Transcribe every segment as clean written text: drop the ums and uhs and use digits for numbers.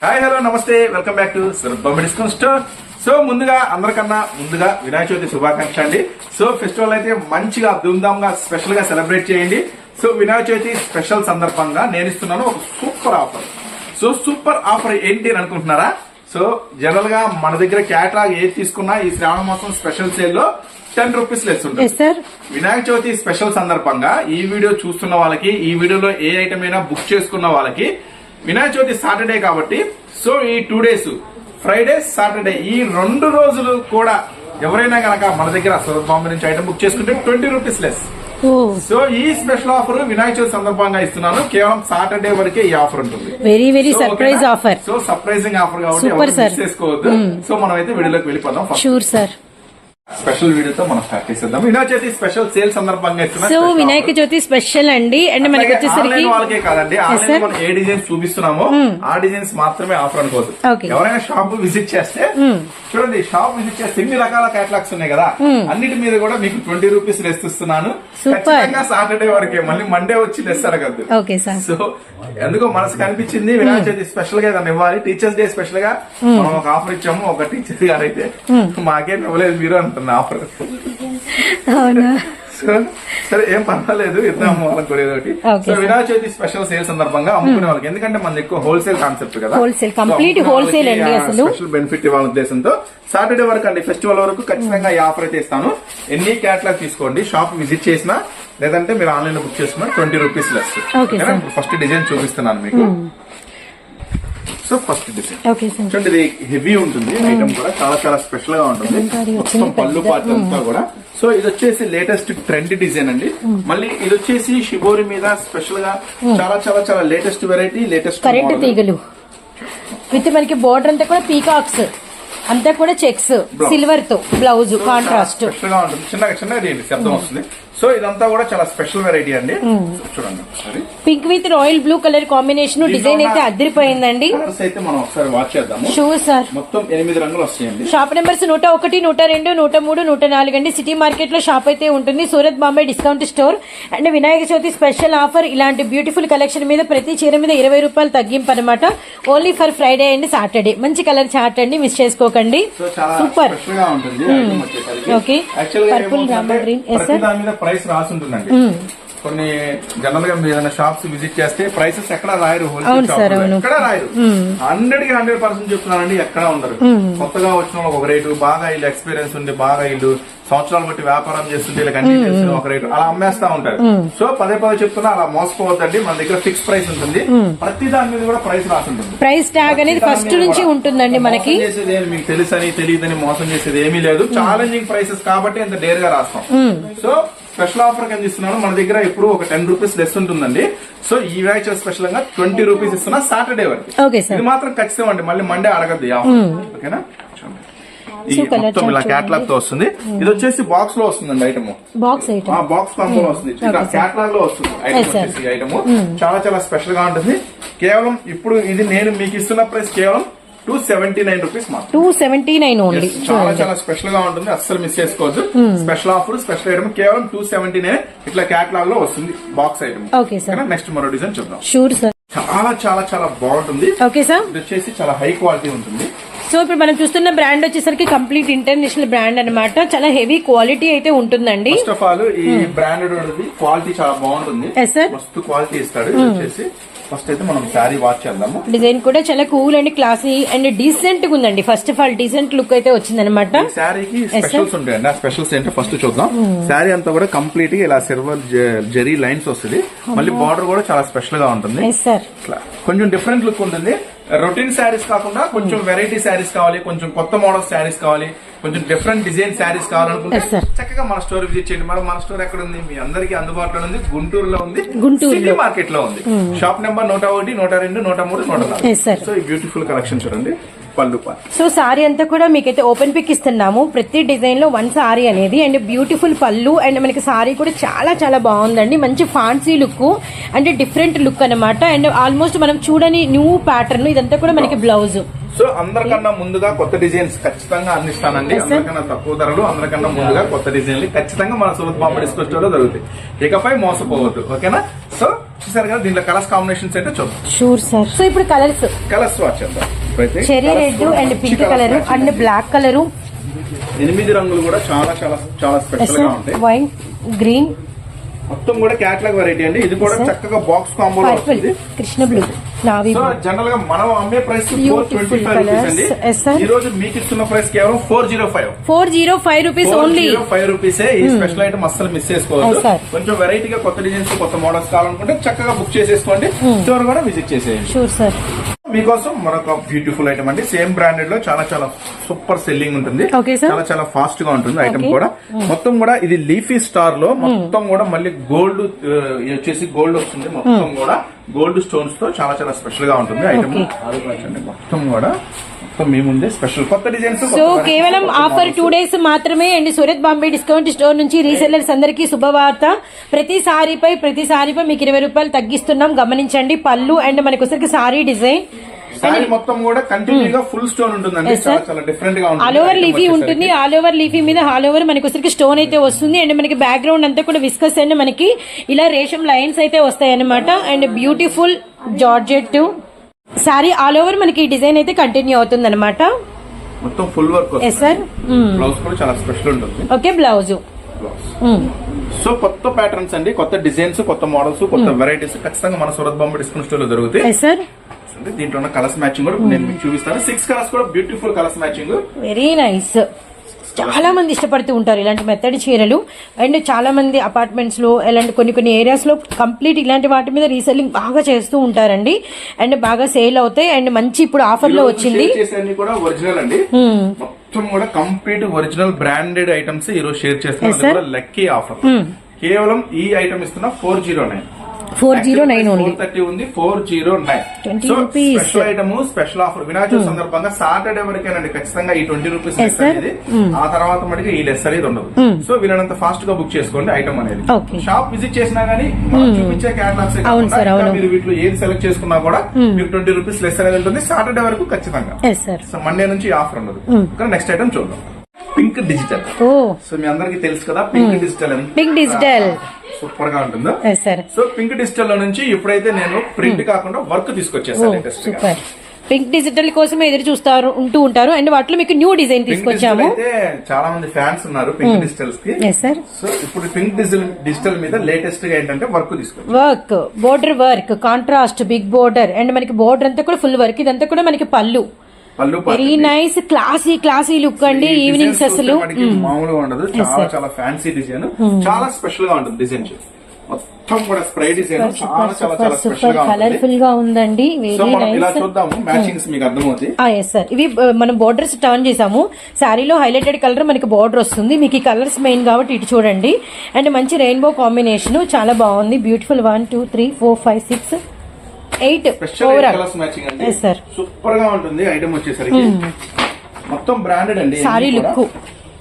Hi hello నమస్తే, welcome back to Surat Bombay discount store. So అందరికన్నా ముందుగా వినాయక చవితి శుభాకాంక్ష అండి. సో ఫెస్టివల్ అయితే మంచిగా ధూమ్ధామ్ గా స్పెషల్ గా సెలబ్రేట్ చేయండి. సో వినాయక చవితి స్పెషల్ సందర్భంగా నేను ఇస్తున్నాను ఒక super offer. So super offer ఏంటి అని అనుకుంటున్నారా? సో జనరల్ గా మన దగ్గర క్యాటలాగ్ ఏది తీసుకున్నా ఈ శ్రావణ మాసం స్పెషల్ సేల్ లో 10 రూపీస్ లెస్ ఉంటుంది. వినాయక చవితి స్పెషల్ సందర్భంగా ఈ వీడియో చూస్తున్న వాళ్ళకి, ఈ వీడియోలో ఏ ఐటమ్ అయినా బుక్ చేసుకున్న వాళ్ళకి వినాయక చవితి సాటర్డే కాబట్టి, సో ఈ 2 days ఫ్రైడే సాటర్డే ఈ 2 రోజులు కూడా ఎవరైనా గనక మన దగ్గర సూరత్ బాంబే నుంచి ఐటమ్ బుక్ చేసుకుంటే 20 రూపీస్ లెస్. సో ఈ స్పెషల్ ఆఫర్ వినాయక చవితి సందర్భంగా ఇస్తున్నాను. కేవలం సాటర్డే వరకే ఈ ఆఫర్ ఉంటుంది. Very surprise offer. So surprising offer కాబట్టి ఎవరు మిస్ చేసుకోవద్దు. సో మనం అయితే వీడియోలోకి వెళ్ళిపోదాం. Sure sir. స్పెషల్ వీడియోతో మనం స్టార్ట్ చేసేద్దాం. వినాయక చవితి స్పెషల్ సేల్ సందర్భంగా ఇస్తున్నాం. సో వినాయక చవితి స్పెషల్ అండి. అండ్ మనకి వచ్చేసరికి వాళ్ళకే కాదండి, ఆన్లైన్ మనం ఏ డిజైన్స్ చూపిస్తున్నామో ఆ డిజైన్స్ మాత్రమే ఆఫర్ అనుకోవద్దు. ఎవరైనా షాప్ విజిట్ చేస్తే చూడండి, షాప్ విజిట్ చేస్తే ఎన్ని రకాల క్యాటలాగ్స్ ఉన్నాయి కదా, అన్నిటి మీద కూడా మీకు 20 రూపీస్ లెస్ ఇస్తున్నాను. ఖచ్చితంగా సాటర్డే వరకే, మళ్ళీ మండే వచ్చి లెస్ అడగద్దు. సో ఎందుకో మనసు కనిపించింది వినాయక చవితి స్పెషల్ గా ఏదైనా ఇవ్వాలి. టీచర్స్ డే స్పెషల్ గా మనం ఒక ఆఫర్ ఇచ్చాము. ఒక టీచర్ గారు అయితే మాకేం ఇవ్వలేదు మీరు అంటున్న ఆఫర్. సరే ఏం పర్వాలేదు, ఇద్దాము వాళ్ళకి కూడా ఏదో ఒకటి. So Vinayaka Chavithi special sale సందర్భంగా అమ్ముకునే వాళ్ళకి, ఎందుకంటే మనది ఎక్కువ హోల్సేల్ కాన్సెప్ట్ కదా, స్పెషల్ బెనిఫిట్ ఇవ్వాలనే ఉద్దేశంతో సాటర్డే వరకు అండి, ఫెస్టివల్ వరకు ఖచ్చితంగా ఈ ఆఫర్ అయితే ఇస్తాను. ఎన్ని క్యాటలాగ్ తీసుకోండి, షాప్ విజిట్ చేసినా లేదంటే మీరు ఆన్లైన్ లో బుక్ చేసుకున్నా 20 రూపీస్ లెస్. ఫస్ట్ డిజైన్ చూపిస్తున్నాను మీకు. సో ఫస్ట్ డిజైన్ చూడండి, ఇది హెవీ ఉంటుంది. ఐటమ్ కూడా చాలా స్పెషల్ గా ఉంటుంది. మొత్తం పళ్ళు పార్ట్ అంతా కూడా. సో ఇది వచ్చేసి లేటెస్ట్ ట్రెండ్ డిజైన్ అండి. మళ్ళీ ఇది వచ్చేసి షిబోరి మీద స్పెషల్ గా చాలా లేటెస్ట్ వెరైటీ, లేటెస్ట్ కరెంట్ తీగలు విత్ మనకి బోర్డర్ అంతా కూడా పీకాక్స్ అంతా కూడా చెక్స్, సిల్వర్ తో బ్లౌజ్ కాంట్రాస్ట్ స్పెషల్ గా ఉంటుంది. చిన్నగా శబ్దం వస్తుంది. సో ఇదంతా కూడా చాలా స్పెషల్ వెరైటీ అండి. చూడండి, pink with royal blue colour combination. Design అయితే అదిరిపోయిందండి. అయితే మనం ఒకసారి వాచ్ చేద్దాము. Sure sir. మొత్తం 8 రంగులు వస్తాయండి. షాప్ నెంబర్స్ 101, 102, 103, 104 అండి. సిటీ మార్కెట్ లో షాప్ అయితే ఉంటుంది. Surat Bombay discount store. And Vinayaka Chavithi special offer. ఇలాంటి బ్యూటిఫుల్ కలెక్షన్ మీద ప్రతి చీర మీద 20 రూపాయలు తగ్గింపు అనమాట. Only for Friday and Saturday. మంచి కలర్ చార్ట్ అండి, మిస్ చేసుకోకండి. Super. Okay, purple rama green. Yes sir. Price రాసి ఉంటుందండి. కొన్ని జనరల్ గా మీరు ఏదైనా షాప్స్ విజిట్ చేస్తే ప్రైసెస్ ఎక్కడ రాయరు, హోల్సేల్ షాప్ ఎక్కడ రాయరు. 100కి 100% చెప్తున్నానండి, ఎక్కడ ఉండరు. కొత్తగా వచ్చిన వాళ్ళకి ఒక రేటు, బాగా ఇల్లు ఎక్స్పీరియన్స్ ఉంది, బాగా ఇల్లు సంవత్సరాలు బట్టి వ్యాపారం చేస్తుంటే వీళ్ళకి అన్ని తెలిసిన ఒక రేటు అలా అమ్మేస్తా ఉంటారు. సో పదే చెప్తున్నా, అలా మోసపోవద్దండి. మన దగ్గర ఫిక్స్ ప్రైస్ ఉంటుంది. ప్రతి దాని మీద కూడా ప్రైస్ రాసి ఉంటుంది. ప్రైస్ ట్యాగ్ అనేది ఫస్ట్ నుంచి ఉంటుందండి. మనకి చేసేది మీకు తెలుసని తెలియదని మోసం చేసేది ఏమీ లేదు. ఛాలెంజింగ్ ప్రైసెస్ కాబట్టి ఇంత డేర్ గా రాస్తాం. సో స్పెషల్ ఆఫర్ కింద ఇస్తున్నాను. మన దగ్గర ఇప్పుడు ఒక 10 రూపీస్ లెస్ ఉంటుందండి. సో ఈ వ్యాచ్ స్పెషల్ గా 20 రూపీస్ ఇస్తున్నా సాటర్డే వరకు. ఇది మాత్రం ఖచ్చితం అండి, మళ్ళీ మండే అడగద్దు. ఓకేనా? మొత్తం ఇలా క్యాటలాగ్ తో వస్తుంది. ఇది వచ్చేసి బాక్స్ లో వస్తుందండి ఐటమ్. బాక్స్ కాంబో వస్తుంది. క్యాటలాగ్ లో వస్తుంది ఐటమ్ వచ్చేసి. ఐటమ్ చాలా స్పెషల్ గా ఉంటుంది. కేవలం ఇప్పుడు ఇది నేను మీకు ఇస్తున్న ప్రైస్ కేవలం 279 రూపీస్ మాత్రం. 279 ఓన్లీ. చాలా స్పెషల్ గా ఉంటుంది, అస్సలు మిస్ చేసుకోవద్దు. స్పెషల్ ఆఫర్, స్పెషల్ ఐటమ్ కేవలం 279 ఇట్లా క్యాటలాగ్ లో వస్తుంది box item. Okay sir. Next మరో డిజైన్ చూద్దాం. Sure sir. చాలా బాగుంటుంది. Okay sir. ఇది వచ్చేసి చాలా హై క్వాలిటీ ఉంటుంది. సో ఇప్పుడు మనం చూస్తున్న బ్రాండ్ వచ్చేసరికి కంప్లీట్ ఇంటర్నేషనల్ బ్రాండ్ అనమాట. చాలా హెవీ క్వాలిటీ అయితే ఉంటుందండి. ఫస్ట్ ఆఫ్ ఆల్ ఈ బ్రాండెడ్ క్వాలిటీ చాలా బాగుంటుంది. మస్తు క్వాలిటీ ఇస్తాడు. ఇది వచ్చేసి ఫస్ట్ అయితే మనం శారీ వాచ్ చేద్దాము. డిజైన్ కూడా చాలా cool and classy and decent గా ఉందండి. First of all decent look అయితే వచ్చింది అనమాట. శారీకి స్పెషల్స్ ఉంటాయండి. ఆ స్పెషల్స్ ఏంటో ఫస్ట్ చూద్దాం. శారీ అంతా కూడా కంప్లీట్ గా ఇలా సిల్వర్ జరీ లైన్స్ వస్తుంది. మళ్ళీ బార్డర్ కూడా చాలా స్పెషల్ గా ఉంటుంది. కొంచెం డిఫరెంట్ లుక్ ఉంటుంది. రొటీన్ శారీస్ కాకుండా కొంచెం వెరైటీ శారీస్ కావాలి, కొంచెం కొత్త మోడల్ శారీస్ కావాలి, కొంచెం డిఫరెంట్ డిజైన్ శారీస్ కావాలనుకుంటే చక్కగా మన స్టోర్ విజిట్ చేయండి. మన స్టోర్ ఎక్కడ ఉంది? మీ అందరికీ అందుబాటులో ఉంది. గుంటూరులో ఉంది, సిటీ మార్కెట్ లో ఉంది. Shop number 101, 102, 103, 104. సో ఈ బ్యూటిఫుల్ కలెక్షన్ చూడండి. పళ్ళు సో సారీ అంతా కూడా మీకైతే ఓపెన్ పిక్ ఇస్తున్నాము. ప్రతి డిజైన్ లో 1 సారీ అనేది అండ్ బ్యూటిఫుల్ పళ్ళు అండ్ మనకి సారీ కూడా చాలా బాగుందండి. మంచి ఫ్యాన్సీ లుక్ అంటే డిఫరెంట్ లుక్ అనమాట. అండ్ ఆల్మోస్ట్ మనం చూడని న్యూ ప్యాటర్న్. ఇదంతా కూడా మనకి బ్లౌజ్. సో అందరికన్నా ముందుగా కొత్త డిజైన్స్ ఖచ్చితంగా అందిస్తానండి. అందరికన్నా తక్కువ ధరలు, అందరికన్నా ముందుగా కొత్త డిజైన్లు ఖచ్చితంగా మన సూరత్ బాంబే డిస్కౌంట్ స్టోర్ లో జరుగుతాయి. ఇకపై మోసపోవద్దు. ఓకేనా? సో చూసారు కదా, దీంట్లో కలర్స్ కాంబినేషన్స్ అంటే చూద్దాం. Sure sir. సో ఇప్పుడు కలర్స్ వాచ్ చేద్దాం. ఇప్పుడైతే cherry red and pink colour and black colour, 8 రంగులు కూడా చాలా చాలా చాలా స్పెషల్ గా ఉంటాయి. వైట్, గ్రీన్, మొత్తం కూడా క్యాటలాగ్ వెరైటీ అండి. ఇది కూడా చక్కగా బాక్స్ కాంబో వస్తుంది. Krishna blue, navy. So general గా మనం అమ్మే ప్రైస్ 425 రూపీస్ అండి. ఈ రోజు మీకు ఇస్తున్న ప్రైస్ కేవలం 405 రూపీస్ ఓన్లీ. 405 రూపీసే. ఈ స్పెషల్ ఐటమ్ అస్సలు మిస్ చేసుకోవద్దు. కొంచెం వెరైటీగా కొత్త డిజైన్స్ కొత్త మోడల్స్ కావాలనుకుంటే చక్కగా బుక్ చేసేసుకోండి. స్టోర్ కూడా విజిట్ చేసేయండి. Sure sir. మీకోసం మరొక బ్యూటిఫుల్ ఐటమ్ అండి. సేమ్ బ్రాండెడ్ లో చాలా చాలా సూపర్ సెల్లింగ్ ఉంటుంది. చాలా చాలా ఫాస్ట్ గా ఉంటుంది ఐటమ్ కూడా. మొత్తం కూడా ఇది లీఫీ స్టార్ లో మొత్తం కూడా మళ్ళీ గోల్డ్ వచ్చేసి గోల్డ్ వస్తుంది. మొత్తం కూడా గోల్డ్ స్టోన్స్ తో చాలా చాలా స్పెషల్ గా ఉంటుంది ఐటమ్. మొత్తం కూడా మీ ముందే స్పెషల్ కొత్త డిజైన్స్. సో కేవలం ఆఫర్ 2 days మాత్రమే అండి. సూరత్ బాంబే డిస్కౌంట్ స్టోర్ నుంచి రీసెల్లర్స్ అందరికీ శుభవార్త. ప్రతి సారీపై మీకు 20 రూపాయలు తగ్గిస్తున్నాం, గమనించండి. పళ్ళు అండ్ మనకు సారీ డిజైన్ మొత్తం కూడా కంటిన్యూగా ఫుల్ స్టోన్ ఉంటుందండి. చాలా డిఫరెంట్ గా ఉంటుంది. ఆల్ ఓవర్ లీఫీ ఉంటుంది. ఆల్ ఓవర్ లీఫీ మీద ఆల్ ఓవర్ మనకి స్టోన్ అయితే వస్తుంది. అండ్ మనకి బ్యాక్గ్రౌండ్ అంతా కూడా విస్కస్ అండ్ మనకి ఇలా రేషం లైన్స్ అయితే వస్తాయి అనమాట. And beautiful georgette sorry all over మనకి డిజైన్ అయితే కంటిన్యూ అవుతుంది అనమాట. మొత్తం ఫుల్ వర్క్. సార్ బ్లౌజ్ కూడా చాలా స్పెషల్ ఉంటుంది. Okay, blouse. సో కొత్త ప్యాటర్న్స్ అండి, కొత్త డిజైన్స్, కొత్త మోడల్స్, కొత్త వెరైటీస్ ఖచ్చితంగా మన సూరత్ బాంబే డిస్కౌంట్ స్టోర్ లో దొరుకుతాయి సార్. దీంట్లో ఉన్న కలర్స్ మ్యాచింగ్ కూడా నేను మీకు చూపిస్తాను. 6 కలర్స్ కూడా beautiful colours matching, very nice. చాలా మంది ఇష్టపడుతూ ఉంటారు ఇలాంటి మెత్తడి చీరలు. అండ్ చాలా మంది అపార్ట్మెంట్స్ లో ఇలాంటి కొన్ని ఏరియాస్ లో కంప్లీట్ ఇలాంటి వాటి మీద రీసెల్లింగ్ బాగా చేస్తూ ఉంటారండి. అండ్ బాగా సేల్ అవుతాయి. అండ్ మంచి ఇప్పుడు ఆఫర్ లో వచ్చింది. ఒరిజినల్ అండి, మొత్తం కూడా కంప్లీట్ ఒరిజినల్ బ్రాండెడ్ ఐటమ్స్ ఈ రోజు షేర్ చేస్తున్నారు. లక్కీ ఆఫర్ కేవలం ఈ ఐటమ్ ఇస్తున్నా 409 ఓన్లీ. 430 ఉంది, 409. So special item, special offer Vinayaka Chavithi సందర్భంగా సాటర్డే వరకేనండి ఖచ్చితంగా ఈ 20 రూపీస్ లెస్ అనేది. ఆ తర్వాత మటుకు ఈ లెస్ అనేది ఉండదు. సో వీళ్ళనంత ఫాస్ట్ గా బుక్ చేసుకోండి ఐటమ్ అనేది. షాప్ విజిట్ చేసినా గానీ మనం చూపించే క్యాటలాగ్స్ మీరు వీటిలో ఏది సెలెక్ట్ చేసుకున్నా కూడా మీకు 20 రూపీస్ లెస్ అనేది ఉంటుంది సాటర్డే వరకు ఖచ్చితంగా. సో మండే నుంచి ఆఫర్ ఉండదు. నెక్స్ట్ ఐటమ్ చూద్దాం. Pink digital. సో మీ అందరికి తెలుసు కదా పింక్ డిజిటల్ సూపర్ గా ఉంటుందో. సో పింక్ డిజిటల్ లో నుంచి ఇప్పుడైతే నేను ప్రింట్ కాకుండా వర్క్ తీసుకొచ్చేసాను. పింక్ డిజిటల్ కోసం ఎదురు ఉంటూ ఉంటారు. అండ్ వాటిలో మీకు న్యూ డిజైన్ తీసుకొచ్చాము. అయితే చాలా మంది ఫ్యాన్స్ ఉన్నారు పింక్ డిజిటల్స్ కి. సో ఇప్పుడు పింక్ డిజిటల్ మీద లేటెస్ట్ గా ఏంటంటే వర్క్ తీసుకొచ్చాము. Work, border work, contrast, big border and మనకి బోర్డర్ అంతా కూడా ఫుల్ వర్క్. ఇదంతా కూడా మనకి పళ్ళు. వెరీ నైస్, క్లాసీ లుక్ అండి. ఈవినింగ్స్ అసలు మామూలుగా ఉండదు. చాలా చాలా ఫ్యాన్సీ డిజైన్, చాలా స్పెషల్ గా ఉంటుంది డిజైన్. మొత్తం కూడా స్ప్రే డిజైన్ చాలా చాలా చాలా స్పెషల్ గా కలర్ఫుల్ గా ఉందండి. Very nice. ఇలా చూద్దాము మ్యాచింగ్స్ మీకు అర్థమవుతాయి. సార్ ఇవి మనం బోర్డర్స్ టర్న్ చేసాము. శారీలో హైలైటెడ్ కలర్ మనకి బోర్డర్ వస్తుంది. మీకు ఈ కలర్స్ మెయిన్ కాబట్టి ఇటు చూడండి. అండ్ మంచి రెయిన్బో కాంబినేషన్ చాలా బాగుంది. బ్యూటిఫుల్ 1 2 3 4 5 6 8 కలర్స్ మ్యాచింగ్ అండి. సూపర్ గా ఉంటుంది ఐటమ్ వచ్చేసరికి. మొత్తం బ్రాండెడ్ అండి. సారీ లుక్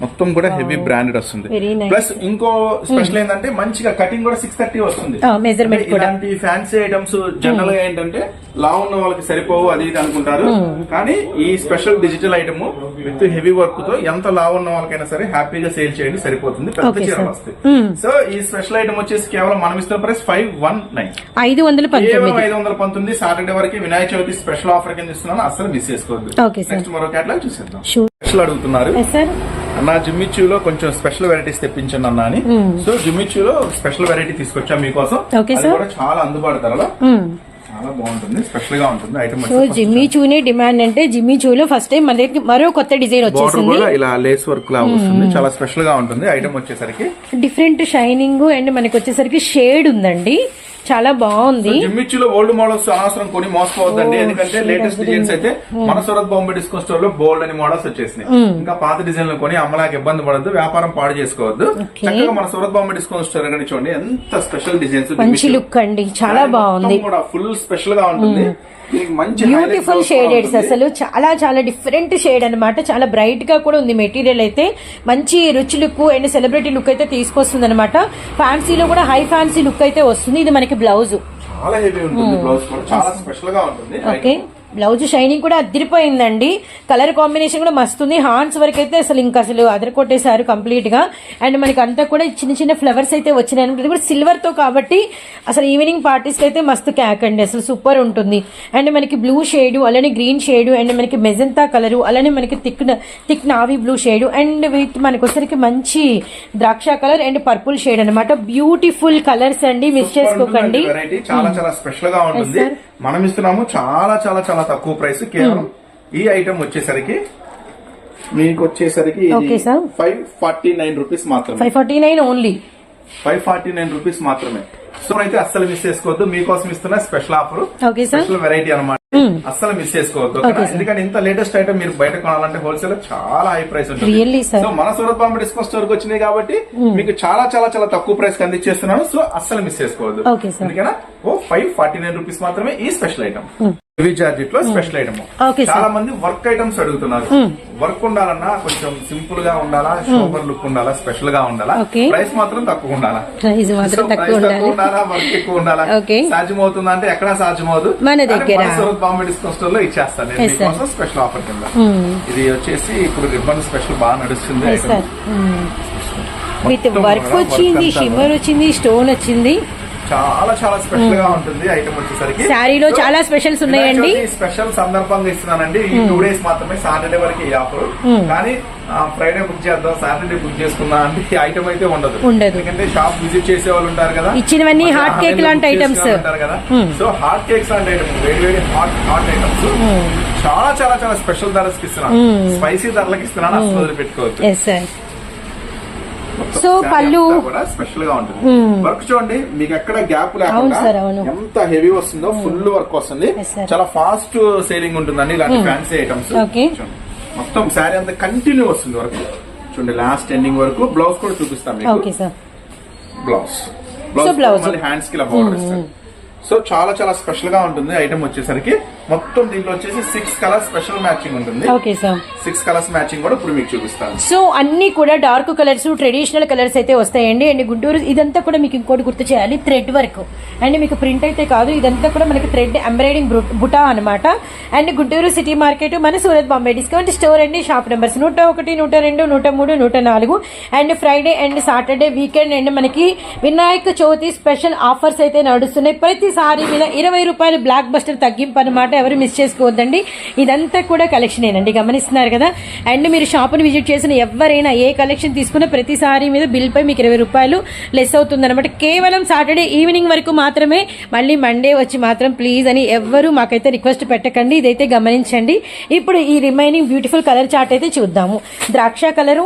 మొత్తం కూడా హెవీ బ్రాండెడ్ వస్తుంది. ప్లస్ ఇంకో స్పెషల్ ఏంటంటే మంచిగా కటింగ్ కూడా 630 వస్తుంది. మెజర్మెంట్ ఇలాంటి ఫ్యాన్సీ ఐటమ్స్ జనరల్ గా ఏంటంటే లా ఉన్న వాళ్ళకి సరిపోవు అది ఇది అనుకుంటారు. కానీ ఈ special digital item with heavy work తో ఎంత లా ఉన్న వాళ్ళకైనా సరే హ్యాపీగా సేల్ చేయండి, సరిపోతుంది. పెద్ద చీరలు వస్తాయి. సో ఈ స్పెషల్ ఐటమ్ వచ్చేసి కేవలం మనం ఇస్తున్న ప్రైస్ 519. సాటర్డే వరకు వినాయక చవితి స్పెషల్ ఆఫర్ కింద ఇస్తున్నాను, అసలు మిస్ చేసుకోవద్దు. నెక్స్ట్ మరో క్యాటలాగ్ చూసేద్దాం. స్పెషల్ అడుగుతున్నారు అన్న, జిమ్మిచ్యూలో కొంచెం స్పెషల్ వెరైటీస్ తెప్పించండి అన్న అని. సో జిమ్మిచ్యూలో స్పెషల్ వెరైటీ తీసుకొచ్చా మీకోసం. అది కూడా చాలా అందుబాటు ధరలో చాలా బాగుంటుంది, స్పెషల్ గా ఉంటుంది ఐటమ్. సో జిమ్మిచూనే డిమాండ్ అంటే జిమ్మిచూలో ఫస్ట్ టైం మన దగ్గర మరో కొత్త డిజైన్ వచ్చేసింది. ఇలా లేస్ వర్క్ లా వస్తుంది, చాలా స్పెషల్ గా ఉంటుంది ఐటమ్ వచ్చేసరికి. డిఫరెంట్ షైనింగ్ అండ్ మనకి వచ్చేసరికి షేడ్ ఉందండి. చాలా బాగుంది. జిమ్మిచ్యూలో ఓల్డ్ మోడల్స్ అనవసరం కొని మోసపోవద్దండి. ఎందుకంటే లేటెస్ట్ డిజైన్స్ అయితే మన సూరత్ బాంబే డిస్కౌంట్ స్టోర్ లో బోల్డ్ అని మోడల్స్ వచ్చేసినాయి. ఇంకా పాత డిజైన్లు కొని అమ్మలాకి ఇబ్బంది పడద్దు, వ్యాపారం పాడు చేసుకోవద్దు. చక్కగా మన సూరత్ బాంబే డిస్కౌంట్ స్టోర్ అని చూడండి, ఎంత స్పెషల్ డిజైన్స్, మంచి లుక్ అండి, చాలా బాగుంది. ఫుల్ స్పెషల్ గా ఉంటుంది. బ్యూటిఫుల్ షేడెడ్స్ అసలు చాలా చాలా డిఫరెంట్ షేడ్ అనమాట. చాలా బ్రైట్ గా కూడా ఉంది. మెటీరియల్ అయితే మంచి rich look and celebrity look అయితే తీసుకొస్తుంది అనమాట. ఫ్యాన్సీలో కూడా హై ఫ్యాన్సీ లుక్ అయితే వస్తుంది. ఇది మనకి బ్లౌజ్ చాలా హెవీ ఉంటుంది. బ్లౌజ్ కూడా చాలా స్పెషల్ గా ఉంటుంది. ఓకే, బ్లౌజ్ షైనింగ్ కూడా అదిరిపోయిందండి. కలర్ కాంబినేషన్ కూడా మస్తుంది. హ్యాండ్స్ వరకు అయితే అసలు అదరకొట్టేశారు కంప్లీట్ గా. అండ్ మనకి అంతా కూడా చిన్న చిన్న ఫ్లవర్స్ అయితే వచ్చినాయి. ఇది కూడా సిల్వర్ తో కాబట్టి అసలు ఈవినింగ్ పార్టీస్ అయితే మస్తు క్యాక్ అండి, అసలు సూపర్ ఉంటుంది. అండ్ మనకి బ్లూ షేడ్, అలానే గ్రీన్ షేడ్, అండ్ మనకి మెజంతా కలర్, అలానే మనకి thick navy blue shade, and with మనకి వచ్చరికి మంచి ద్రాక్ష కలర్ అండ్ పర్పుల్ షేడ్ అనమాట. బ్యూటిఫుల్ కలర్స్ అండి, మిస్ చేసుకోకండి. చాలా చాలా స్పెషల్ గా ఉంటుంది. మనం ఇస్తున్నాము చాలా చాలా చాలా తక్కువ ప్రైస్. కేవలం ఈ ఐటమ్ వచ్చేసరికి మీకు వచ్చేసరికి 549 రూపీస్ మాత్రమే. 549 ఓన్లీ, 549 రూపీస్ మాత్రమే. సో అయితే అస్సలు మిస్ చేసుకోవద్దు. మీకోసం ఇస్తున్న special offer, okay sir, special variety అనమాట. అస్సలు మిస్ చేసుకోవద్దు. ఎందుకంటే ఇంత లేటెస్ట్ ఐటమ్ మీరు బయట కొనాలంటే హోల్సేల్ చాలా హై ప్రైస్ ఉంటుంది. సో మన సూరత్ బాంబే డిస్కౌంట్ స్టోర్ కి వచ్చినాయి కాబట్టి మీకు చాలా చాలా చాలా తక్కువ ప్రైస్ కి అందించేస్తున్నాను. సో అస్సలు మిస్ చేసుకోవద్దు. ఎందుకన్నా 549 రూపీస్ మాత్రమే ఈ స్పెషల్ ఐటమ్. హెవీ జార్జెట్ లో స్పెషల్ ఐటమ్. చాలా మంది వర్క్ ఐటమ్స్ అడుగుతున్నారు. వర్క్ ఉండాలన్నా కొంచెం సింపుల్ గా ఉండాలా, సూపర్ లుక్ ఉండాలా, స్పెషల్ గా ఉండాలా, ప్రైస్ మాత్రం తక్కువ ఉండాలా, తక్కువ ఉండాలా, వర్క్ ఎక్కువ ఉండాలా. సాధ్యమవుతుందా అంటే ఎక్కడా సాధ్యమవుతుంది. సూరత్ బాంబే డిస్కౌంట్ స్టోర్ లో ఇచ్చేస్తాను నేను మీకోసం స్పెషల్ ఆఫర్ కింద. ఇది వచ్చేసి ఇప్పుడు రిబ్బన్ స్పెషల్ బాగా నడుస్తుంది. విత్ వర్క్ వచ్చింది, షిమ్మర్ వచ్చింది, స్టోన్ వచ్చింది. చాలా చాలా స్పెషల్ గా ఉంటుంది ఐటమ్ వచ్చేసరికి. శారీలో చాలా స్పెషల్స్ ఉన్నాయండి. స్పెషల్ సందర్భంగా ఇస్తున్నానండి. ఈ 2 days మాత్రమే, సాటర్డే వరకు ఈ ఆఫర్. కానీ ఫ్రైడే బుక్ చేద్దాం, సాటర్డే బుక్ చేసుకుందాం అంటే ఈ ఐటమ్ అయితే ఉండదు. ఎందుకంటే షాప్ విజిట్ చేసే వాళ్ళు ఉంటారు కదా, ఇచ్చినవన్నీ హాట్ కేక్ లాంటి ఐటమ్స్ ఉంటారు కదా. సో హాట్ కేక్స్ లాంటి ఐటమ్, వేడి వేడి హాట్ ఐటమ్స్ చాలా చాలా చాలా స్పెషల్ ధరలకు ఇస్తున్నాను. స్పైసీ ధరలకు ఇస్తున్నాను, అసలు వదిలిపెట్టుకోవచ్చు. సో పళ్ళు కూడా స్పెషల్ గా ఉంటుంది. వర్క్ చూడండి, మీకు ఎక్కడ గ్యాప్ లేకుండా ఎంత హెవీ వస్తుందో, ఫుల్ వర్క్ వస్తుంది. చాలా ఫాస్ట్ సేలింగ్ ఉంటుందండి ఇలాంటి ఫ్యాన్సీ ఐటమ్స్. మొత్తం శారీ అంతా కంటిన్యూ వస్తుంది వర్క్. చూడండి లాస్ట్ ఎండింగ్ వరకు. బ్లౌజ్ కూడా చూపిస్తాం మీకు. బ్లౌజ్ హ్యాండ్స్ కి ఇలా బోర్డర్ ఇస్తాం. సో చాలా చాలా స్పెషల్ గా ఉంటుంది ఐటమ్ వచ్చేసరికి. మొత్తం దీంట్లో వచ్చేసి 6 కలర్స్ స్పెషల్ మ్యాచింగ్ ఉంటుంది. 6 కలర్స్ మ్యాచింగ్ కూడా ఇప్పుడు మీకు చూపిస్తాను. సో అన్ని కూడా డార్క్ కలర్స్, ట్రెడిషనల్ కలర్స్ అయితే వస్తాయండి. అండ్ గుంటూరు ఇదంతా కూడా మీకు ఇంకోటి గుర్తు చేయాలి, థ్రెడ్ వర్క్. అండ్ మీకు ప్రింట్ అయితే కాదు, ఇదంతా కూడా మనకి థ్రెడ్ ఎంబ్రాయిడింగ్ బుటా అనమాట. అండ్ గుంటూరు సిటీ మార్కెట్, మన సూరత్ బాంబే డిస్కౌంట్ స్టోర్ అండి. Shop numbers 101, 102, 103, 104. And Friday and Saturday weekend and మనకి వినాయక చవితి స్పెషల్ ఆఫర్స్ అయితే నడుస్తున్నాయి. ప్రతి సారీ మీద 20 రూపాయలు బ్లాక్ బస్టర్ తగ్గింపు అనమాట. ఎవరు మిస్ చేసుకోవద్దండి. ఇదంతా కూడా కలెక్షన్ ఏనండి, గమనిస్తున్నారు కదా. అండ్ మీరు షాప్ ని విజిట్ చేసిన ఎవరైనా ఏ కలెక్షన్ తీసుకున్నా ప్రతి సారీ మీద బిల్ పై మీకు 20 రూపాయలు లెస్ అవుతుంది అనమాట. కేవలం సాటర్డే ఈవినింగ్ వరకు మాత్రమే. మళ్ళీ మండే వచ్చి మాత్రం ప్లీజ్ అని ఎవ్వరు మాకైతే రిక్వెస్ట్ పెట్టకండి. ఇదైతే గమనించండి. ఇప్పుడు ఈ రిమైనింగ్ బ్యూటిఫుల్ కలర్ చార్ట్ అయితే చూద్దాము. ద్రాక్ష colour,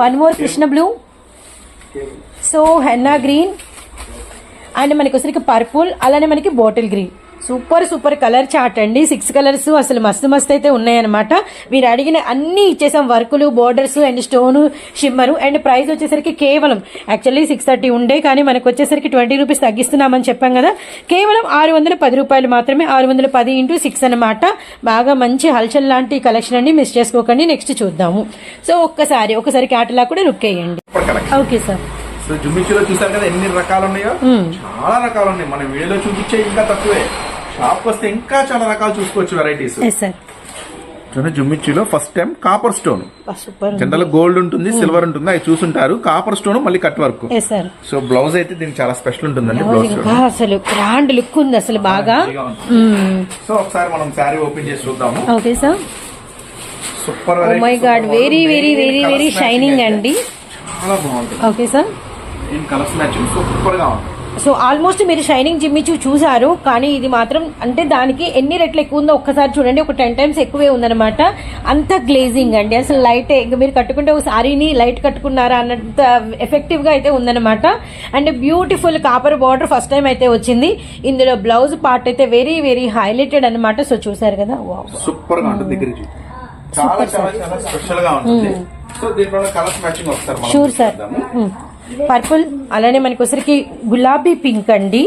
1 more Krishna blue, so henna green, and మనకి వచ్చరికి పర్పుల్, అలానే మనకి bottle green. Super super colour chart అండి. 6 కలర్స్ అసలు మస్తు అయితే ఉన్నాయన్నమాట. మీరు అడిగిన అన్ని ఇచ్చేసాం, వర్కులు, borders and stone, shimmer. And price వచ్చేసరికి కేవలం యాక్చువల్లీ 630 ఉండే, కానీ మనకు వచ్చేసరికి 20 రూపీస్ తగ్గిస్తున్నామని చెప్పాం కదా. కేవలం 610 రూపాయలు మాత్రమే. 610 × 6 అనమాట. బాగా మంచి హల్చల్ లాంటి కలెక్షన్ అండి, మిస్ చేసుకోకండి. నెక్స్ట్ చూద్దాము. సో ఒకసారి క్యాటలా కూడా లుక్ వేయండి. Okay sir. సో జుమ్మిచ్చులో చూసారు కదా ఎన్ని రకాలు ఉన్నాయో. చాలా రకాలు ఉన్నాయి. మన వీడియోలో చూపించే ఇంకా తక్కువే. షాప్ వస్తే ఇంకా చాలా రకాలు చూసుకోవచ్చు వెరైటీస్. జుమ్మిచ్చులో first time copper stone, general gold ఉంటుంది, సిల్వర్ ఉంటుంది, అవి చూసుంటారు. కాపర్ స్టోన్ మళ్ళీ కట్ వర్క్. సో బ్లౌజ్ అయితే దీనికి చాలా స్పెషల్ ఉంటుందండి. అసలు గ్రాండ్ లుక్ ఉంది అసలు బాగా. సో ఒకసారి మనం శారీ ఓపెన్ చేసి చూద్దాము. Okay sir. Super, oh my god, very very very very shining అండి. చాలా బాగుంటుంది. Okay sir. Colours matching super గా ఉంటుంది. సో ఆల్మోస్ట్ మీరు షైనింగ్ జిమ్మిచు చూసారు, కానీ ఇది మాత్రం అంటే దానికి ఎన్ని రెట్లు ఎక్కువ ఉందో ఒక్కసారి చూడండి. ఒక 10 times ఎక్కువే ఉందన్నమాట. అంత గ్లేజింగ్ అండి, అసలు లైట్. మీరు కట్టుకుంటే ఒక సారీని లైట్ కట్టుకున్నారా అన్నంత ఎఫెక్టివ్ గా అయితే ఉందన్నమాట. And beautiful copper border first time అయితే వచ్చింది. ఇందులో బ్లౌజ్ పార్ట్ అయితే వెరీ వెరీ హైలైటెడ్ అనమాట. సో చూసారు కదా, సూపర్ గా ఉంటుంది. చాలా చాలా చాలా స్పెషల్ గా ఉంటుంది. సో దీంట్లో కలర్స్ మ్యాచింగ్ ఒకసారి షూర్ సార్. పర్పుల్, అలానే మనకి వచ్చరికి గులాబీ పింక్ అండి.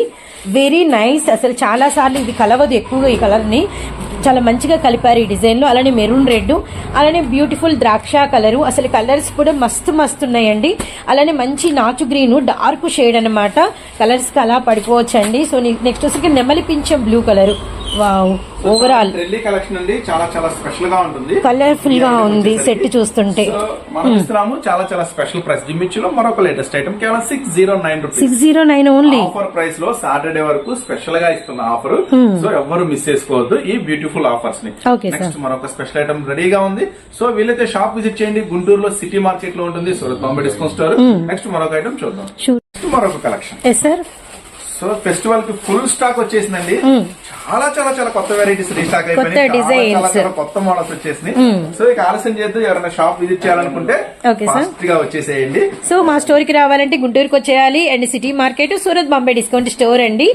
Very nice. అసలు చాలా సార్లు ఇది కలవదు ఎక్కువగా, ఈ కలర్ ని చాలా మంచిగా కలిపారు ఈ డిజైన్ లో. అలానే మెరూన్ రెడ్, అలానే బ్యూటిఫుల్ ద్రాక్ష కలరు. అసలు కలర్స్ కూడా మస్తు ఉన్నాయండి. అలానే మంచి నాచు గ్రీన్, డార్క్ షేడ్ అనమాట. కలర్స్ కి అలా పడిపోవచ్చండి. సో నెక్స్ట్ వచ్చరికి నెమలి పింఛం blue colour. Wow, overall trendy collection అండి, చాలా చాలా స్పెషల్ గా ఉంటుంది, కలర్ఫుల్ గా ఉంది సెట్ చూస్తుంటే. సో మనం ఇస్తున్నాము చాలా చాలా స్పెషల్ ప్రైస్. జిమ్మిచ్చులో మరొక లేటెస్ట్ ఐటమ్ కేవలం 609 రూపీస్. 609 ఓన్లీ. ఆఫర్ ప్రైస్ లో సాటర్డే వరకు స్పెషల్ గా ఇస్తున్న ఆఫర్. సో ఎవ్వరు మిస్ చేసుకోవద్దు ఈ బ్యూటిఫుల్ ఆఫర్స్ ని. నెక్స్ట్ మరొక స్పెషల్ ఐటమ్ రెడీగా ఉంది. సో వీలైతే షాప్ విజిట్ చేయండి. గుంటూరులో సిటీ మార్కెట్ లో ఉంటుంది Surat Bombay discount store. Next మరొక ఐటమ్ చూద్దాం. మరొక కలెక్షన్. సార్ సో ఫెస్టివల్ కి ఫుల్ స్టాక్ వచ్చేసిందండి. చాలా చాలా చాలా కొత్త వెరైటీస్ రీస్టాక్ అయిపోయినాయి, చాలా కొత్త మోడల్స్ వచ్చేసినాయి. సో ఇక ఆలస్యం చేద్దు, ఎవరైనా షాప్ విజిట్ చేయాలనుకుంటే ఫాస్ట్ గా వచ్చేసేయండి. సో మా స్టోర్ కి రావాలంటే గుంటూరుకి వచ్చేయాలి. And city market Surat Bombay discount store అండి.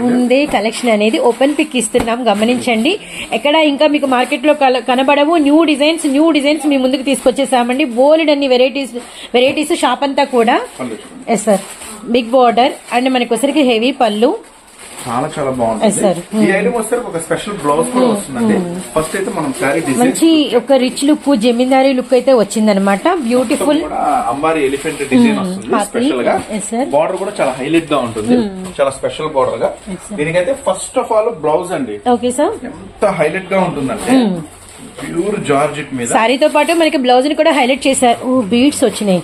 ముందే కలెక్షన్ అనేది ఓపెన్ పిక్ ఇస్తున్నాం, గమనించండి. ఎక్కడ ఇంకా మీకు మార్కెట్ లో కనబడవు న్యూ డిజైన్స్ మీ ముందుకు తీసుకొచ్చేసామండి. బోల్డ్ అన్ని వెరైటీస్ షాప్ అంతా కూడా. Yes sir, big border and మనకి వచ్చరికి హెవీ పళ్ళు, చాలా చాలా బాగుంటుంది. ఈ ఐటమ్ వస్తే ఒక స్పెషల్ బ్లౌజ్ కూడా వస్తుందండి. ఫస్ట్ అయితే మనం సారీ డిజైన్ మంచి ఒక రిచ్ లుక్, జమీందారీ లుక్ అయితే వచ్చిందనమాట. బ్యూటిఫుల్ అంబారీ ఎలిఫెంట్ డిజైన్ వస్తుంది. స్పెషల్ గా బార్డర్ కూడా చాలా హైలైట్ గా ఉంటుంది, చాలా స్పెషల్ బార్డర్ గా. దీనికైతే ఫస్ట్ ఆఫ్ ఆల్ బ్లౌజ్ అండి. ఓకే సార్, ఎంత హైలైట్ గా ఉంటుందంటే ప్యూర్ జార్జెట్ మీద సారీతో పాటు మనకి బ్లౌజ్ ని కూడా హైలైట్ చేశారు. బీడ్స్ వచ్చినాయి.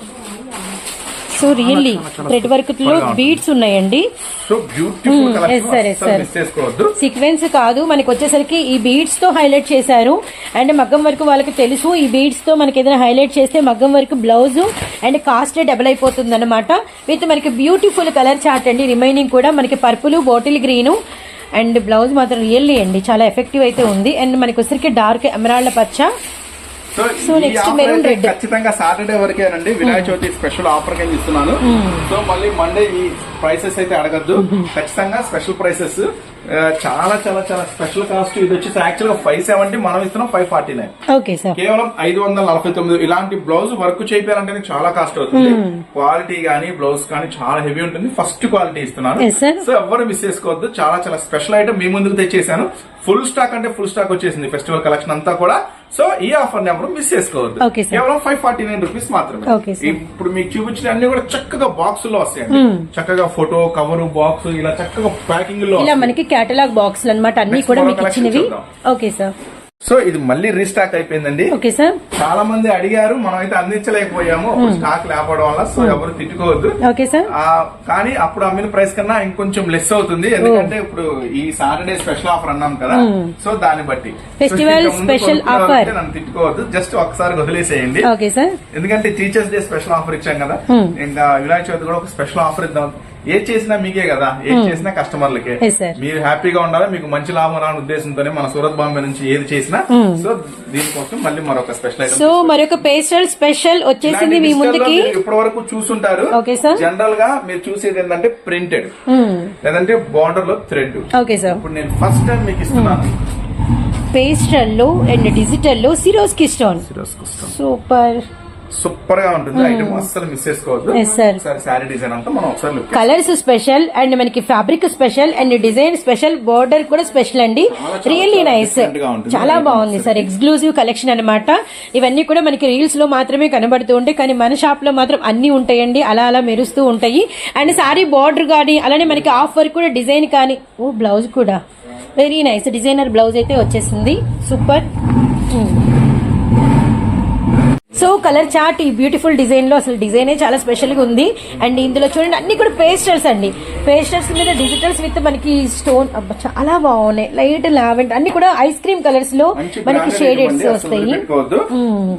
సో రియల్లీ థ్రెడ్ వర్క్ లో బీడ్స్ ఉన్నాయండి. సో బ్యూటిఫుల్ సీక్వెన్స్ కాదు, మనకి వచ్చేసరికి ఈ బీడ్స్ తో హైలైట్ చేశారు. అండ్ మగ్గం వర్క్ వాళ్ళకి తెలుసు, ఈ బీడ్స్ తో మనకి ఏదైనా హైలైట్ చేస్తే మగ్గం work blouse and cost double అయిపోతుంది అనమాట. విత్ మనకి బ్యూటిఫుల్ కలర్ చార్ట్ అండి. రిమైనింగ్ కూడా మనకి purple, bottle green and blouse మాత్రం రియల్లీ అండి చాలా ఎఫెక్టివ్ అయితే ఉంది. అండ్ మనకి వచ్చేసరికి డార్క్ ఎమరాల్డ్ పచ్చ. సో నెక్స్ట్ మెరూన్ రెడ్ ఖచ్చితంగా సాటర్డే వరకేనండి. వినాయక చవితి స్పెషల్ ఆఫర్ కింద ఇస్తున్నాను. సో మళ్ళీ మండే ఈ ప్రైసెస్ అయితే అడగద్దు, ఖచ్చితంగా స్పెషల్ ప్రైసెస్. చాలా చాలా చాలా స్పెషల్ కాస్ట్. ఇది వచ్చేసి యాక్చువల్ గా 570, మనం ఇస్తున్నాం 549. ఓకే సార్, కేవలం 549. ఇలాంటి బ్లౌజ్ వర్క్ చేయాలంటే చాలా కాస్ట్ అవుతుంది. క్వాలిటీ గానీ బ్లౌజ్ కానీ చాలా హెవీ ఉంటుంది. ఫస్ట్ క్వాలిటీ ఇస్తున్నాను. సో ఎవరు మిస్ చేసుకోవద్దు. చాలా చాలా స్పెషల్ ఐటమ్ మీ ముందుకు తెచ్చేసాను. ఫుల్ స్టాక్ అంటే ఫుల్ స్టాక్ వచ్చేసింది ఫెస్టివల్ కలెక్షన్ అంతా కూడా. సో ఈ ఆఫర్ ని ఎవరు మిస్ చేసుకోవద్దు. కేవలం 549 రూపీస్ మాత్రమే. ఇప్పుడు మీకు చూపించిన అన్ని కూడా చక్కగా బాక్స్ లో వస్తాయండి. చక్కగా ఫోటో కవర్ బాక్స్ ఇలా చక్కగా ప్యాకింగ్ లో మనకి కేటలాగ్ బాక్స్ అన్నమాట. అన్ని కూడా మీకు ఇచ్చినవి. Okay sir. సో ఇది మళ్ళీ రీస్టాక్ అయిపోయిందండి. ఓకే సార్, చాలా మంది అడిగారు, మనం అయితే అందించలేకపోయాము స్టాక్ లేకపోవడం వల్ల. సో ఎవరు తిట్టుకోవద్దు. Okay sir. కానీ అప్పుడు అమ్మిన ప్రైస్ కన్నా ఇంకొంచెం లెస్ అవుతుంది, ఎందుకంటే ఇప్పుడు ఈ సాటర్డే స్పెషల్ ఆఫర్ అన్నాం కదా. సో దాన్ని బట్టి ఫెస్టివల్ స్పెషల్ ఆఫర్ నన్ను తిట్టుకోవద్దు, జస్ట్ ఒకసారి వదిలేసేయండి. Okay sir. ఎందుకంటే టీచర్స్ డే స్పెషల్ ఆఫర్ ఇచ్చాం కదా, ఇంకా వినాయక చవితి కూడా ఒక స్పెషల్ ఆఫర్ ఇద్దాం. ఏది చేసినా మీకే కదా, ఏది చేసినా కస్టమర్లకే. మీరు హ్యాపీగా ఉండాలి, మీకు మంచి లాభం రాని ఉద్దేశంతోనే మన సూరత్ బాంబే నుంచి ఏది చేసినా. సో దీనికోసం మళ్ళీ మరొక స్పెషల్ ఐటమ్. సో మరొక పేస్టల్ స్పెషల్ వచ్చేసింది మీ ముందుకి. ఇప్పటి వరకు చూసుంటారు. జనరల్ గా మీరు చూసేది ఏంటంటే ప్రింటెడ్ లేదంటే బార్డర్ లో థ్రెడ్. Okay sir. ఇప్పుడు నేను ఫస్ట్ టైం మీకు ఇస్తున్నాను పేస్టల్ లో అండ్ డిజిటల్ లో సిరోస్కి స్టోన్. సూపర్ సూపర్ గా ఉంటుంది ఐటమ్, అస్సలు మిస్ చేసుకోవద్దు. సారీ డిజైన్ అంతా మనం ఒకసారి కలర్స్ స్పెషల్ అండ్ మనకి fabric special and design special, border కూడా స్పెషల్ అండి. రియల్లీ నైస్, చాలా బాగుంది సార్. ఎక్స్క్లూజివ్ కలెక్షన్ అన్నమాట. ఇవన్నీ కూడా మనకి రీల్స్ లో మాత్రమే కనబడుతూ ఉంటాయి, కానీ మన షాప్ లో మాత్రం అన్ని ఉంటాయండి, అలా అలా మెరుస్తూ ఉంటాయి. అండ్ సారీ బోర్డర్ కానీ అలానే మనకి ఆఫ్ వర్క్ కూడా డిజైన్ కానీ. ఓ బ్లౌజ్ కూడా వెరీ నైస్ డిజైనర్ బ్లౌజ్ అయితే వచ్చేసింది. సూపర్. సో కలర్ చార్ట్ ఈ బ్యూటిఫుల్ డిజైన్ లో అసలు డిజైనే చాలా స్పెషల్ గా ఉంది. అండ్ ఇందులో చూడండి అన్ని కూడా పేస్టల్స్ అండి. పేస్టల్స్ మీద డిజిటల్స్ విత్ మనకి స్టోన్. అబ్బా చాలా బాగున్నాయి. లైట్ లావెండర్ అన్ని కూడా ఐస్ క్రీమ్ కలర్స్ లో మనకి షేడెడ్స్ వస్తాయి.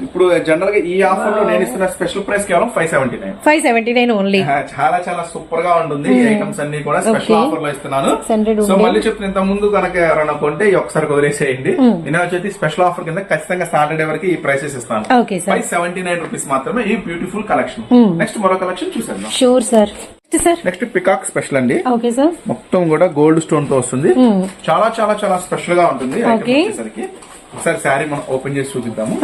ఇప్పుడు జనరల్ గా ఈ ఆఫర్ లో నేను ఇస్తున్న స్పెషల్ ప్రైస్ కేవలం 579 ఓన్లీ. చాలా చాలా సూపర్ గా ఉంటుంది. ఈ ఐటమ్స్ అన్ని కూడా స్పెషల్ ఆఫర్ లో ఇస్తున్నాను. సో మళ్ళీ చెప్తున్న ఇంత ముందు కనుక ఎవరైనా కొంటే ఒకసారి వదిలేసేయండి. వినాయక చవితి స్పెషల్ ఆఫర్ కింద ఖచ్చితంగా సాటర్డే వరకు ఈ ప్రైసెస్ ఇస్తాను. 579 రూపీస్ మాత్రమే ఈ బ్యూటిఫుల్ కలెక్షన్. నెక్స్ట్ మరో కలెక్షన్ చూసాను. Sure sir. Next peacock special అండి. Okay sir. మొత్తం కూడా గోల్డ్ స్టోన్ తో వస్తుంది. చాలా చాలా చాలా స్పెషల్ గా ఉంటుంది. ఒకసారి శారీ మనం ఓపెన్ చేసి చూపిద్దాము.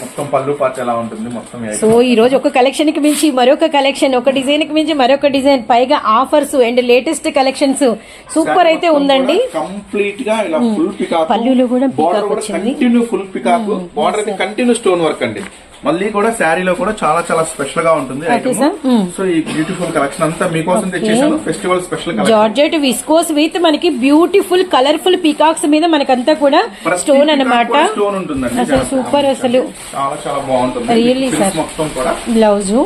మొత్తం పళ్ళు పార్ట్ ఎలా ఉంటుంది మొత్తం. సో ఈ రోజు ఒక కలెక్షన్ కి మించి మరొక కలెక్షన్, ఒక డిజైన్ కి మించి మరొక డిజైన్, పైగా offers and latest collections super అయితే ఉందండి. కంప్లీట్ గా ఇలా ఫుల్ పికాక్, పళ్ళులో కూడా పికాక్ వచ్చింది. Continue full peacock, border continue stone work అండి. మళ్ళీ కూడా శారీలో కూడా చాలా చాలా స్పెషల్ గా ఉంటుంది Okay, ఐటమ్. sir. సో ఈ బ్యూటిఫుల్ కలెక్షన్ అంతా మీకోసం తెచ్చేసాను, festival special collection. Georgette viscose with మనకి బ్యూటిఫుల్ కలర్ఫుల్ పీకాక్స్ మీద మనకంతా కూడా స్టోన్ అన్నమాట. స్టోన్ ఉంటుందండి, అసలు సూపర్, అసలు చాలా చాలా బాగుంటుంది. Really, sir. మొత్తం కూడా బ్లౌజు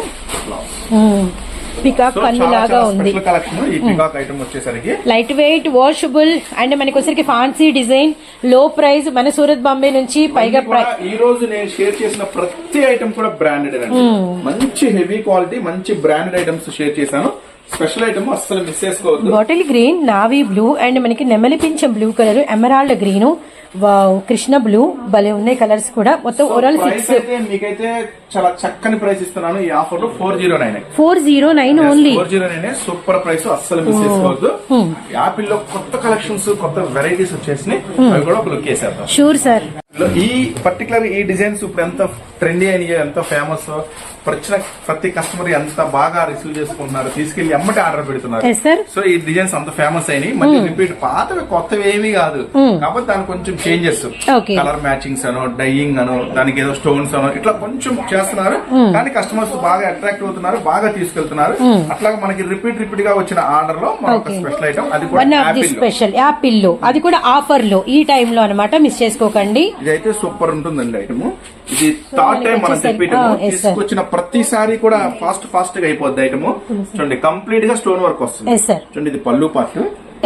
పికాక్ పన్ను లాగా ఉంది. కలెక్షన్ ఈ పికాక్ ఐటమ్ వచ్చేసరికి లైట్ వెయిట్, వాషబుల్ అండ్ మనకి వచ్చరికి ఫ్యాన్సీ డిజైన్, లో ప్రైస్, మన సూరత్ బాంబే నుంచి పైగా ఈ రోజు నేను షేర్ చేసిన ప్రతి ఐటమ్ కూడా బ్రాండెడ్ అండి. మంచి హెవీ క్వాలిటీ, మంచి బ్రాండెడ్ ఐటమ్స్ షేర్ చేశాను. స్పెషల్ ఐటమ్ అస్సలు మిస్ చేసుకోవద్దు. Bottle green, navy blue and మనకి నెమలి పింఛం blue colour, emerald green, wow Krishna blue, భలే ఉన్నాయి కలర్స్ కూడా. మొత్తం ఓవరాల్ ప్రైస్ అయితే మీకైతే చాలా చక్కని ప్రైస్ ఇస్తున్నాను ఈ ఆఫర్ లో. 409 409 ఓన్లీ. 409 సూపర్ ప్రైస్, అస్సలు మిస్ చేసుకోవద్దు. యాపిల్ లో కొత్త కలెక్షన్స్, కొత్త వెరైటీస్ వచ్చేసినాయి, అవి కూడా ఒక లుక్ వేసేద్దాం. Sure sir. ఈ పర్టికులర్ ఈ డిజైన్స్ ఇప్పుడు ఎంత ట్రెండీ అయినాయి, ఎంత ఫేమస్, ప్రతి కస్టమర్ ఎంత బాగా రిసీవ్ చేసుకుంటున్నారు, తీసుకెళ్లి ఎమ్మటి ఆర్డర్ పెడుతున్నారు. Yes, sir. సో ఈ డిజైన్స్ అంత ఫేమస్ అయినాయి. మళ్ళీ రిపీట్, పాతవి కొత్తవి ఏమీ కాదు, కాకపోతే దానికి కొంచెం చేంజెస్, Okay. కలర్ మ్యాచింగ్స్ అనో, డైయింగ్ అనో, దానికి ఏదో స్టోన్స్ అనో, ఇట్లా కొంచెం చేస్తున్నారు. కానీ కస్టమర్స్ బాగా అట్రాక్ట్ అవుతున్నారు, బాగా తీసుకెళ్తున్నారు. అట్లాగా మనకి రిపీట్ గా వచ్చిన ఆర్డర్ లో మనకు స్పెషల్ ఐటమ్, అది కూడా one of the special Apple లో, అది కూడా ఆఫర్ లో ఈ టైం లో అనమాట, మిస్ చేసుకోకండి. ఇదైతే సూపర్ ఉంటుందండి ఐటమ్. ఇది థర్డ్ టైం మనం తెప్పించాము. తీసుకొచ్చిన ప్రతిసారి కూడా ఫాస్ట్ గా అయిపోద్ది ఐటమ్. చూడండి కంప్లీట్ గా స్టోన్ వర్క్ వస్తుంది. Yes, sir. చూడండి ఇది పళ్ళు part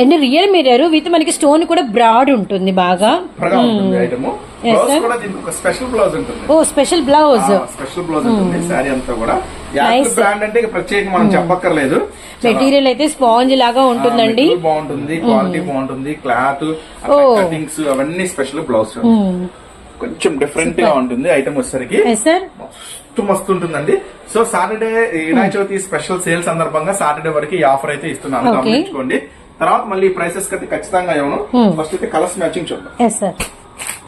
and real mirror with మనకి స్టోన్ కూడా బ్రాడ్ ఉంటుంది బాగా. ఉంటుంది ఐటమ్. బ్లౌజ్ కూడా దీనికి ఒక స్పెషల్ బ్లౌజ్ ఉంటుంది. ఓ స్పెషల్ బ్లౌజ్, స్పెషల్ బ్లౌజ్ ఉంటుంది. శారీ అంతా కూడా యాపిల్ బ్రాండ్ అంటే ప్రత్యేకంగా మనం చెప్పక్కర్లేదు. మెటీరియల్ అయితే స్పాంజ్ లాగా ఉంటుందండి, బాగుంటుంది, క్వాలిటీ బాగుంటుంది, క్లాత్, కటింగ్స్ అవన్నీ స్పెషల్ బ్లౌజ్. కొంచెం డిఫరెంట్ గా ఉంటుంది ఐటమ్ వచ్చేసరికి. మస్తు ఉంటుందండి. So Saturday Vinayaka Chavithi special sale సందర్భంగా సాటర్డే వరకు ఈ ఆఫర్ అయితే ఇస్తున్నాను, గమనించుకోండి. తర్వాత మళ్ళీ ప్రైసెస్ అయితే ఖచ్చితంగా ఏమను. ఫస్ట్ అయితే కలర్స్ మ్యాచింగ్ చూద్దాం.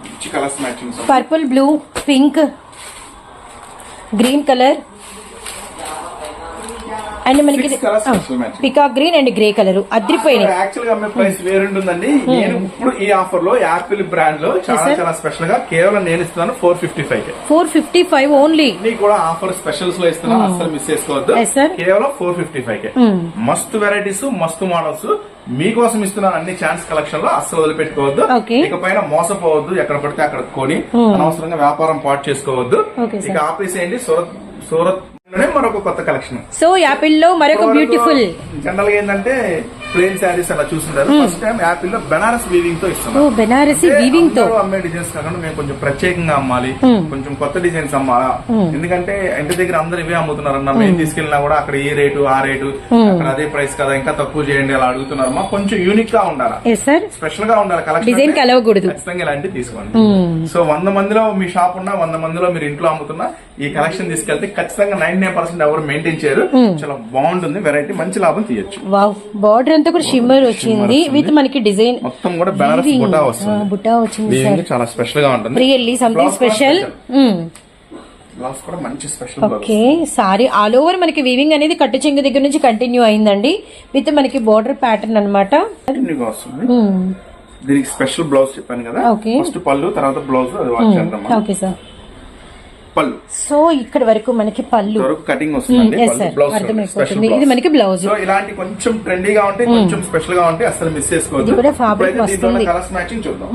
మంచి colours matching, purple, blue, pink, green colour and మనకి peacock green and grey colour అద్రిపోయినాయి. యాక్చువల్ గా అమ్మే ప్రైస్ వేరుంటుందండి. నేను ఇప్పుడు ఈ ఆఫర్ లో యాపిల్ బ్రాండ్ లో చాలా స్పెషల్ గా కేవలం నేను ఇస్తున్నాను 455. 455 ఓన్లీ. మీకు కూడా ఆఫర్ స్పెషల్స్ లో ఇస్తున్నాను, అసలు మిస్ చేసుకోవద్దు. కేవలం 455. మస్తు వెరైటీస్, మస్తు మోడల్స్ మీకోసం ఇస్తున్నాను అన్ని ఛాన్స్ కలెక్షన్ లో, అస్సలు వదిలిపెట్టుకోవద్దు. ఇకపైన మోసపోవద్దు, ఎక్కడ పడితే అక్కడ కొని అనవసరంగా వ్యాపారం పాటు చేసుకోవద్దు. ఇక ఆపేసేయండి. సూరత్ మరొక కొత్త కలెక్షన్. సో యాపిల్ లో మరొక బ్యూటిఫుల్. జనరల్ గా ఏంటంటే ప్లేన్ శారీస్ అలా చూస్తుంటారు. ఫస్ట్ టైం యాపిల్ లో బెనారస్ వీవింగ్ తో ఇస్తున్నాం. బెనారసీ వీవింగ్ తో అమ్మే డిజైన్స్ కాకుండా మేము కొంచెం ప్రత్యేకంగా అమ్మాలి, కొంచెం కొత్త డిజైన్స్ అమ్మాలా. ఎందుకంటే ఇంటి దగ్గర అందరు ఇవే అమ్ముతున్నారు అన్న, మేము తీసుకెళ్ళినా కూడా అక్కడ ఈ రేటు ఆ రేటు, అక్కడ అదే ప్రైస్ కదా, ఇంకా తక్కువ చేయండి అలా అడుగుతున్నారు. మాకు కొంచెం యూనిక్ గా ఉండాలి, స్పెషల్ గా ఉండాలి కలెక్షన్. ఖచ్చితంగా ఇలాంటివి తీసుకోండి. సో 100 మందిలో మీ షాప్ ఉన్నా, 100 మందిలో మీరు ఇంట్లో అమ్ముతున్నా, ఈ కలెక్షన్ తీసుకెళ్తే ఖచ్చితంగా 99% ఎవరు మెయింటైన్ చేయరు. చాలా బాగుంటుంది వెరైటీ, మంచి లాభం తీయచ్చు. బార్డర్ అంతా కూడా షిమ్మర్ వచ్చింది విత్ మనకి డిజైన్ మొత్తం కూడా బెనారస్ బుటా వస్తుంది. బుటా వచ్చింది, చాలా స్పెషల్ గా ఉంటుంది. Really something special. బ్లౌజ్ కూడా మంచి special. Okay, sorry all over మనకి వీవింగ్ అనేది కట్టు చెంగు దగ్గర నుంచి కంటిన్యూ అయిందండి విత్ మనకి బోర్డర్ ప్యాటర్న్ అనమాట. దీనికి స్పెషల్ బ్లౌజ్ చెప్పాను కదా. ఫస్ట్ పళ్ళు, తర్వాత బ్లౌజ్, అది వాచ్ చేద్దాం. Okay sir. పళ్ళు. సో ఇక్కడ వరకు మనకి పళ్ళు కటింగ్ వస్తుంది. అర్థమైపోతుంది. ఇది మనకి బ్లౌజ్. సో ఇలాంటి కొంచెం ట్రెండీగా ఉంటాయి, కొంచెం స్పెషల్ గా ఉంటాయి, అసలు మిస్ చేసుకోవద్దు. కలర్స్ మ్యాచింగ్ చూద్దాం.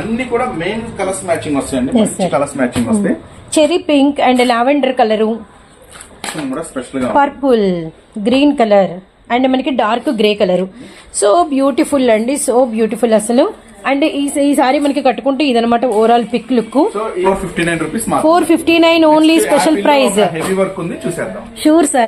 అన్ని కూడా మెయిన్ కలర్స్ మ్యాచింగ్ వస్తాయండి, మంచి కలర్స్ మ్యాచింగ్ వస్తాయి. Cherry pink and lavender colour, special గా పర్పుల్, గ్రీన్ కలర్ అండ్ మనకి dark grey colour. So beautiful అండి, సో బ్యూటిఫుల్ అసలు. అండ్ ఈ సారీ మనకి కట్టుకుంటే ఇదనమాట overall pick look. 459 rupees, 459 only, special price. Heavy work ఉంది, చూసేద్దాం. Sure sir.